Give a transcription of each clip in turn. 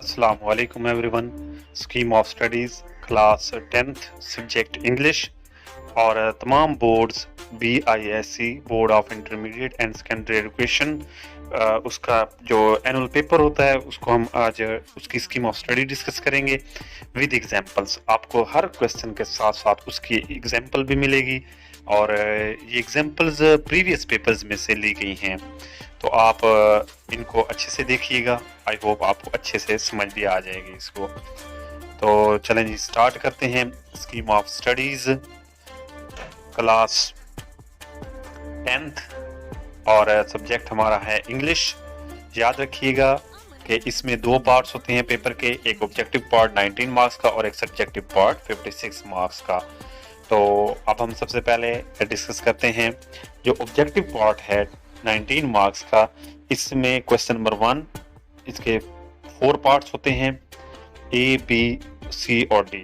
Assalamualaikum everyone. Scheme of studies class 10th subject English और तमाम boards BISC board of intermediate and secondary education उसका जो annual paper होता है उसको हम आज उसकी स्कीम ऑफ स्टडी डिस्कस करेंगे विद एग्जांपल्स। आपको हर क्वेश्चन के साथ साथ उसकी एग्जांपल भी मिलेगी और ये एग्जांपल्स प्रीवियस पेपर्स में से ली गई हैं, तो आप इनको अच्छे से देखिएगा। आई होप आपको अच्छे से समझ भी आ जाएगी इसको। तो चलें जी स्टार्ट करते हैं। Scheme of studies class 10th और सब्जेक्ट हमारा है इंग्लिश। याद रखिएगा कि इसमें दो पार्ट्स होते हैं पेपर के, एक ऑब्जेक्टिव पार्ट 19 मार्क्स का और एक सब्जेक्टिव पार्ट 56 मार्क्स का। तो अब हम सबसे पहले डिस्कस करते हैं जो ऑब्जेक्टिव पार्ट है 19 मार्क्स का। इसमें क्वेश्चन नंबर 1, इसके 4 पार्ट्स होते हैं A, B, C और D।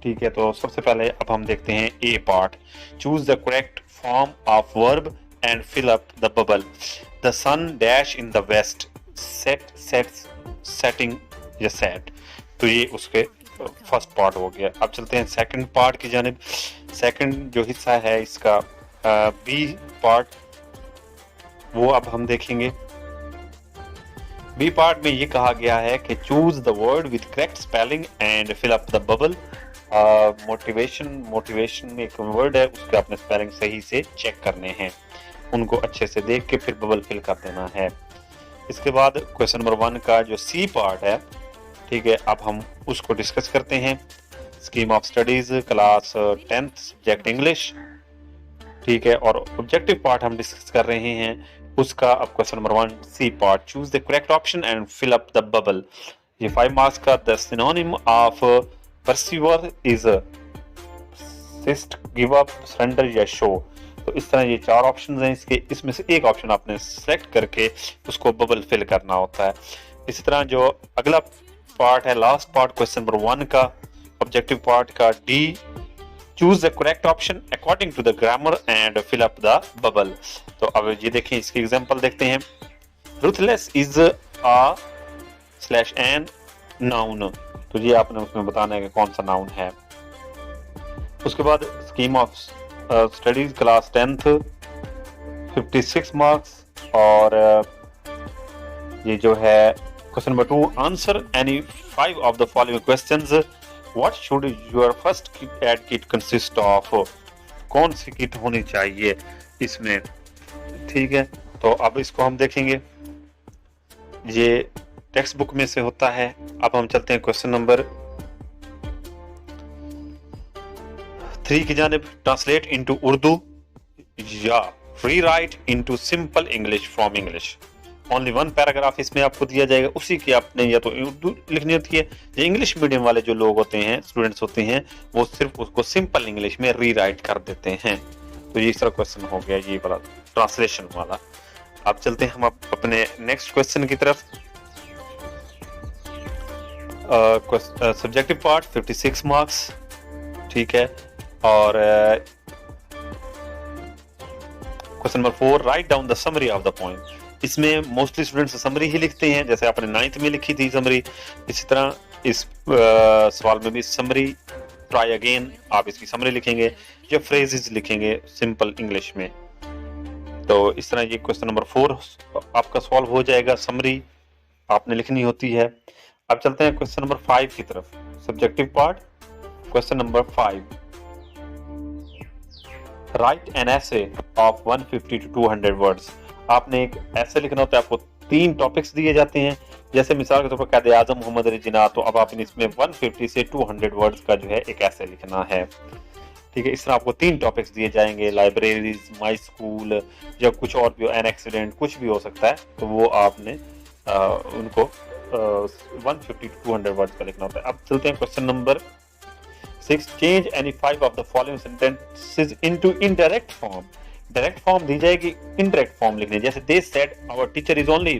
ठीक है, तो सबसे पहले अब हम देखते हैं A part. Choose the correct form of verb and fill up the bubble. The sun dash in the west, set, sets, setting या सेट। तो ये उसके फर्स्ट पार्ट हो गया। अब चलते हैं सेकंड पार्ट की जानिब। सेकंड जो हिस्सा है इसका B पार्ट, वो अब हम देखेंगे। बी पार्ट में ये कहा गया है कि choose the word with correct spelling and fill up the bubble. Motivation में एक वर्ड है, उसके अपने स्पेलिंग सही से चेक करने हैं, उनको अच्छे से देख के फिर बबल फिल कर देना है। इसके बाद क्वेश्चन नंबर 1 का जो सी पार्ट है, ठीक है, अब हम उसको डिस्कस करते हैं। Scheme of studies class 10th subject English, ठीक है, और ऑब्जेक्टिव पार्ट हम डिस्कस कर रहे हैं उसका। अब question number 1 C part, choose the correct option and fill up the bubble. ये 5 मार्क्स का। The synonym of persevere is persist, give up, surrender या शो। तो इस तरह ये 4 ऑप्शंस हैं इसके, इसमें से एक ऑप्शन आपने सेलेक्ट करके उसको बबल फिल करना होता है। इसी तरह जो अगला पार्ट है, लास्ट पार्ट क्वेश्चन नंबर 1 का ऑब्जेक्टिव पार्ट का, D, choose the correct option according to the grammar and fill up the bubble. तो अब ये देखें, इसकी एग्जांपल देखते हैं। Ruthless is a slash an noun. तो ये आपने उसमें बताना है कि कौन सा नाउन है। उसके बाद scheme of studies class 10th 56 marks और ये जो है question number 2, answer any 5 of the following questions. What should your first aid kit consist of. कौन सी किट होनी चाहिए इसमें, ठीक है। तो अब इसको हम देखेंगे, ये टेक्स्ट बुक में से होता है। अब हम चलते हैं क्वेश्चन नंबर 3 की जानिब। ट्रांसलेट इनटू उर्दू या rewrite into simple English from English. Only 1 paragraph इसमें आपको दिया जाएगा, उसी की आपने या तो उर्दू लिखनी होती है। जो इंग्लिश मीडियम वाले जो लोग होते हैं, स्टूडेंट्स होते हैं, वो सिर्फ उसको सिंपल इंग्लिश में रीराइट कर देते हैं। तो ये तरह क्वेश्चन हो गया ये वाला ट्रांसलेशन वाला। अब चलते हैं हम अपने नेक्स्ट क्वेश्चन की तरफ। सब्जेक्टिव पार्ट 56 मार्क्स, ठीक है, और question number 4, write down the summary of the point. इसमें मोस्टली स्टूडेंट्स समरी ही लिखते हैं, जैसे आपने 9th में लिखी थी समरी, इसी तरह इस सवाल में भी समरी। ट्राई अगेन, आप इसकी समरी लिखेंगे या फ्रेजेस लिखेंगे सिंपल इंग्लिश में। तो इस तरह ये क्वेश्चन नंबर 4 आपका सॉल्व हो जाएगा, समरी आपने लिखनी होती है। अब चलते हैं क्वेश्चन नंबर 5 की तरफ। Subjective part question number 5, right an essay of 150 to 200 words. आपने एक ऐसे लिखना होता है, आपको 3 टॉपिक्स दिए जाते हैं, जैसे मिसाल के तौर पर कायदे आजम मोहम्मद अली जिन्ना। तो अब आपने इसमें 150 से 200 वर्ड्स का जो है एक ऐसे लिखना है, ठीक है। इस तरह आपको 3 टॉपिक्स दिए जाएंगे, लाइब्रेरीज, माई स्कूल या कुछ और भी, एन एक्सीडेंट, कुछ भी हो सकता है। तो वो आपने उनको 150 to 200 वर्ड्स का लिखना होता है। अब चलते हैं question number 6, change any 5 of the following sentences into indirect form. Direct form दी जाएगी, इनडायरेक्ट फॉर्म लिखने, जैसे they said our teacher is only,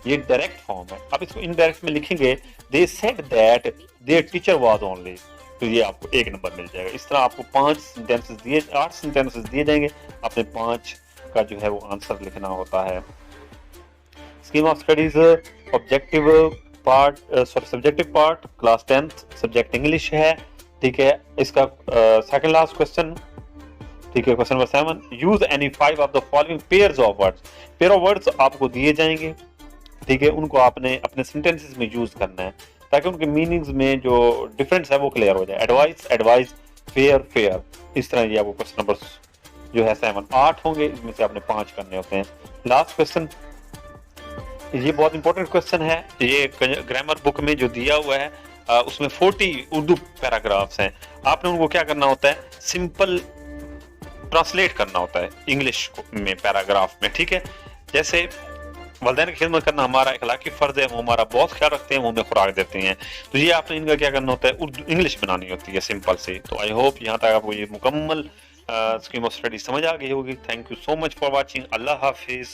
ये डायरेक्ट फॉर्म है। अब इसको इनडायरेक्ट में लिखेंगे, they said that their teacher was only, तो ये आपको 1 नंबर मिल जाएगा। इस तरह आपको 8 सेंटेंसेस दिए जाएंगे, आपने 5 का जो है वो आंसर लिखना होता है। Scheme of studies objective part subjective part class 10th subject English है, ठीक है। इसका सेकंड लास्ट क्वेश्चन, ठीक है, question number 7, use any 5 of the following pairs of words. Pair of words आपको दिए जाएंगे, ठीक है, उनको आपने अपने सेंटेंसेस में यूज करना है ताकि उनके मीनिंग्स में जो डिफरेंस है वो क्लियर हो जाए। एडवाइस, एडवाइस, फेयर, फेयर, इस तरह ये आपको क्वेश्चन नंबर जो है 7 8 होंगे, इसमें से आपने 5 करने होते हैं। लास्ट क्वेश्चन, ये बहुत इंपॉर्टेंट क्वेश्चन है, ये ग्रामर बुक में जो दिया हुआ है उसमें 40 उर्दू पैराग्राफ्स हैं, आपने उनको क्या करना होता है, सिंपल ट्रांसलेट करना होता है इंग्लिश में पैराग्राफ में, ठीक है। जैसे वालिदैन की खिदमत करना हमारा अखलाकी फर्ज है, वो हमारा बहुत ख्याल रखते हैं, वो हमें खुराक देते हैं, तो ये आपने इनका क्या करना होता है, उर्दू इंग्लिश बनानी होती है सिंपल से। तो आई होप यहाँ तक आपको ये मुकम्मल स्कीम ऑफ स्टडी समझ आ गई होगी। Thank you so much for watching. Allah Hafiz.